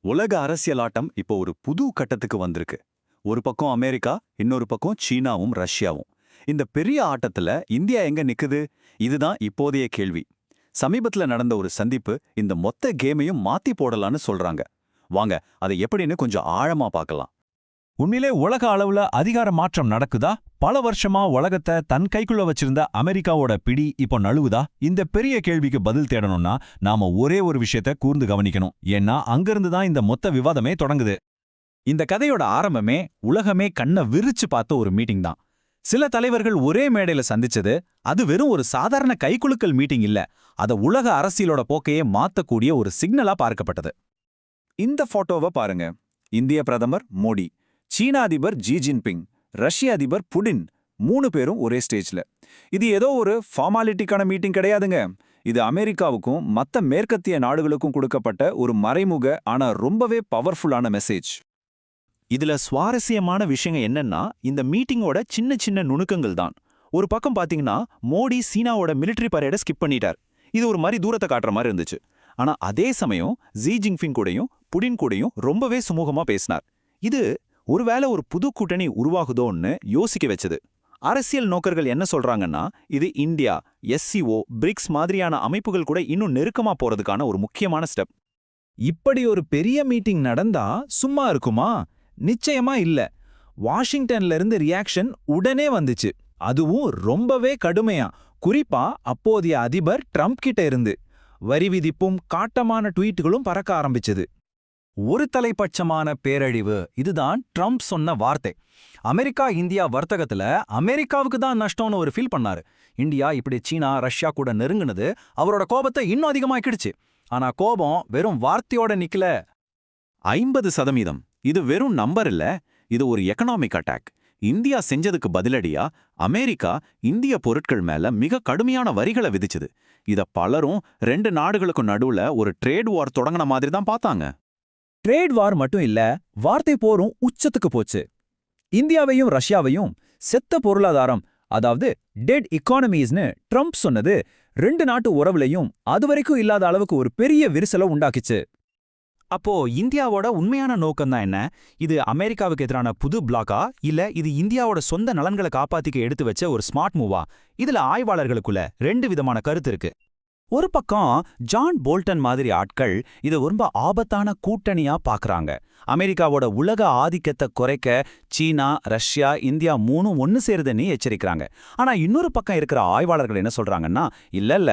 உலக அரசியலாட்டம் இப்போ ஒரு புது கட்டத்துக்கு வந்திருக்கு. ஒரு பக்கம் அமெரிக்கா, இன்னொரு பக்கம் சீனாவும் ரஷ்யாவும். இந்த பெரிய ஆட்டத்துல இந்தியா எங்க நிக்குது? இதுதான் இப்போதைய கேள்வி. சமீபத்துல நடந்த ஒரு சந்திப்பு இந்த மொத்த கேமையும் மாத்தி போடலான்னு சொல்றாங்க. வாங்க அதை எப்படின்னு கொஞ்சம் ஆழமா பார்க்கலாம். உண்மையிலே உலக அளவுல அதிகார மாற்றம் நடக்குதா? பல வருஷமா உலகத்தை தன் கைக்குள்ள வச்சிருந்த அமெரிக்காவோட பிடி இப்போ நழுவுதா? இந்த பெரிய கேள்விக்கு பதில் தேடணும்னா நாம ஒரே ஒரு விஷயத்த கூர்ந்து கவனிக்கணும். ஏன்னா அங்கிருந்து தான் இந்த மொத்த விவாதமே தொடங்குது. இந்த கதையோட ஆரம்பமே உலகமே கண்ணை விரிச்சு பார்த்த ஒரு மீட்டிங் தான். சில தலைவர்கள் ஒரே மேடையில சந்திச்சது அது வெறும் ஒரு சாதாரண கைக்குலுக்கல் மீட்டிங் இல்ல, அத உலக அரசியலோட போக்கையே மாத்தக்கூடிய ஒரு சிக்னலா பார்க்கப்பட்டது. இந்த போட்டோவை பாருங்க. இந்திய பிரதமர் மோடி, சீன அதிபர் ஜி ஜின்பிங், ரஷ்ய அதிபர் புடின், 3 பேரும் ஒரே ஸ்டேஜ்ல. இது ஏதோ ஒரு ஃபார்மாலிட்டிக்கான மீட்டிங் கிடையாதுங்க. இது அமெரிக்காவுக்கும் மத்த மேற்கத்திய நாடுகளுக்கும் கொடுக்கப்பட்ட ஒரு மறைமுக ஆனா ரொம்பவே பவர்ஃபுல்லான மெசேஜ். இதுல சுவாரஸ்யமான விஷயம் என்னன்னா, இந்த மீட்டிங்கோட சின்ன சின்ன நுணுக்கங்கள் தான். ஒரு பக்கம் பாத்தீங்கன்னா மோடி சீனாவோட மிலிட்டரி பரேடை ஸ்கிப் பண்ணிட்டார். இது ஒரு மாதிரி தூரத்தை காட்டுற மாதிரி இருந்துச்சு. ஆனா அதே சமயம் ஜி ஜின்பிங் கூடயும் புடின் கூடயும் ரொம்பவே சுமூகமா பேசினார். இது ஒருவேளை ஒரு புது கூட்டணி உருவாகுதோன்னு யோசிக்க வச்சது. அரசியல் நோக்கர்கள் என்ன சொல்றாங்கன்னா, இது இந்தியா, எஸ்சிஓ, பிரிக்ஸ் மாதிரியான அமைப்புகள் கூட இன்னும் நெருக்கமா போறதுக்கான ஒரு முக்கியமான ஸ்டெப். இப்படி ஒரு பெரிய மீட்டிங் நடந்தா சும்மா இருக்குமா? நிச்சயமா இல்ல. வாஷிங்டன்ல இருந்து ரியாக்ஷன் உடனே வந்துச்சு. அதுவும் ரொம்பவே கடுமையா. குறிப்பா அப்போதைய அதிபர் ட்ரம்ப் கிட்ட இருந்து வரி விதிப்பும் காட்டமான ட்வீட்டுகளும் பறக்க ஆரம்பிச்சது. ஒரு தலைப்பட்சமான பேரழிவு, இதுதான் ட்ரம்ப் சொன்ன வார்த்தை. அமெரிக்கா இந்தியா வர்த்தகத்துல அமெரிக்காவுக்கு தான் நஷ்டம்னு ஒரு ஃபீல் பண்ணாரு. இந்தியா இப்படி சீனா ரஷ்யா கூட நெருங்குனது அவரோட கோபத்தை இன்னும் அதிகமாக்கிடுச்சு. ஆனா கோபம் வெறும் வார்த்தையோட நிக்கல. 50% இது வெறும் நம்பர் இல்ல, இது ஒரு எக்கனாமிக் அட்டாக். இந்தியா செஞ்சதுக்கு பதிலடியா அமெரிக்கா இந்திய பொருட்கள் மேல மிக கடுமையான வரிகளை விதிச்சுது. இத பலரும் 2 நாடுகளுக்கும் நடுவுல ஒரு ட்ரேட் வார் தொடங்கின மாதிரி தான் பார்த்தாங்க. ட்ரேட் வார் மட்டும் இல்ல, வார்த்தை போரும் உச்சத்துக்கு போச்சு. இந்தியாவையும் ரஷ்யாவையும் செத்த பொருளாதாரம், அதாவது டெட் எக்கானமிஸ்னு ட்ரம்ப் சொன்னது 2 நாட்டு உறவுலையும் அதுவரைக்கும் இல்லாத அளவுக்கு ஒரு பெரிய விரிசலை உண்டாக்கிச்சு. அப்போ இந்தியாவோட உண்மையான நோக்கம் தான் என்ன? இது அமெரிக்காவுக்கு எதிரான புது பிளாக்கா, இல்ல இது இந்தியாவோட சொந்த நலன்களை காப்பாத்திக்க எடுத்து வச்ச ஒரு ஸ்மார்ட் மூவா? இதுல ஆய்வாளர்களுக்குள்ள 2 விதமான கருத்து இருக்கு. ஒரு பக்கம் ஜான் போல்டன் மாதிரி ஆட்கள் இதை ரொம்ப ஆபத்தான கூட்டணியா பாக்குறாங்க. அமெரிக்காவோட உலக ஆதிக்கத்தை குறைக்க சீனா, ரஷ்யா, இந்தியா 3 ஒன்னு சேருதுன்னு எச்சரிக்கிறாங்க. ஆனா இன்னொரு பக்கம் இருக்கிற ஆய்வாளர்கள் என்ன சொல்றாங்கன்னா, இல்ல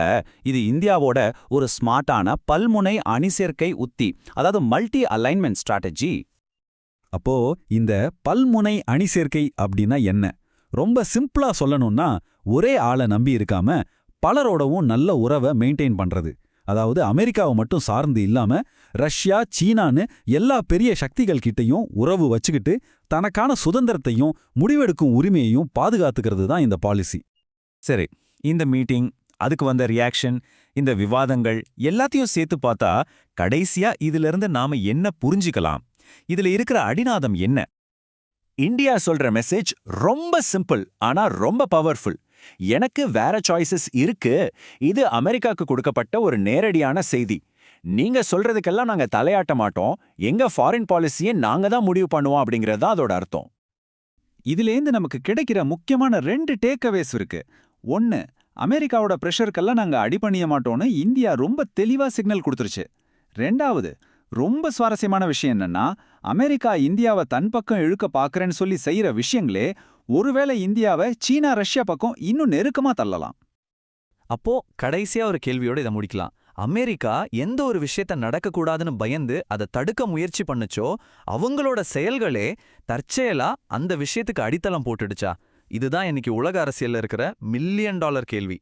இது இந்தியாவோட ஒரு ஸ்மார்ட்டான பல்முனை அணிசேர்க்கை உத்தி, அதாவது மல்டி அலைன்மெண்ட் ஸ்ட்ராட்டஜி. அப்போ இந்த பல்முனை அணிசேர்க்கை அப்படின்னா என்ன? ரொம்ப சிம்பிளா சொல்லணும்னா, ஒரே ஆளை நம்பி இருக்காம பலரோடவும் நல்ல உறவை மெயின்டைன் பண்றது. அதாவது அமெரிக்காவை மட்டும் சார்ந்து இல்லாம ரஷ்யா, சீனான்னு எல்லா பெரிய சக்திகள் கிட்டையும் உறவு வச்சுக்கிட்டு தனக்கான சுதந்திரத்தையும் முடிவெடுக்கும் உரிமையையும் பாதுகாத்துக்கிறது தான் இந்த பாலிசி. சரி, இந்த மீட்டிங், அதுக்கு வந்த ரியாக்ஷன், இந்த விவாதங்கள் எல்லாத்தையும் சேர்த்து பார்த்தா கடைசியா இதிலிருந்து நாம என்ன புரிஞ்சுக்கலாம்? இதுல இருக்கிற அடிநாதம் என்ன? இந்தியா சொல்ற மெசேஜ் ரொம்ப சிம்பிள், ஆனா ரொம்ப பவர்ஃபுல். எனக்கு வேற சாய்ஸஸ் இருக்கு. இது அமெரிக்காவுக்கு கொடுக்கப்பட்ட ஒரு நேரடியான செய்தி. நீங்க சொல்றதுக்கெல்லாம் நாங்க தலையாட்ட மாட்டோம், எங்க ஃபாரின் பாலிசியை நாங்க தான் முடிவு பண்ணுவோம் அப்படிங்கிறது தான் அதோட அர்த்தம். இதுலேருந்து நமக்கு கிடைக்கிற முக்கியமான 2 டேக்அவேஸ் இருக்கு. 1, அமெரிக்காவோட பிரஷருக்கெல்லாம் நாங்க அடிபணிய மாட்டோம்னு இந்தியா ரொம்ப தெளிவா சிக்னல் கொடுத்துருச்சு. 2வது, ரொம்ப சுவாரஸ்யமான விஷயம் என்னன்னா, அமெரிக்கா இந்தியாவை தன் பக்கம் இழுக்க பாக்குறேன்னு சொல்லி செய்யற விஷயங்களே ஒருவேளை இந்தியாவை சீனா ரஷ்யா பக்கம் இன்னும் நெருக்கமா தள்ளலாம். அப்போ கடைசியா ஒரு கேள்வியோட இதை முடிக்கலாம். அமெரிக்கா எந்த ஒரு விஷயத்த நடக்கக்கூடாதுன்னு பயந்து அதை தடுக்க முயற்சி பண்ணுச்சோ, அவங்களோட செயல்களே தற்செயலா அந்த விஷயத்துக்கு அடித்தளம் போட்டுடுச்சா? இதுதான் இன்னைக்கு உலக அரசியல்ல இருக்கிற $1 மில்லியன் கேள்வி.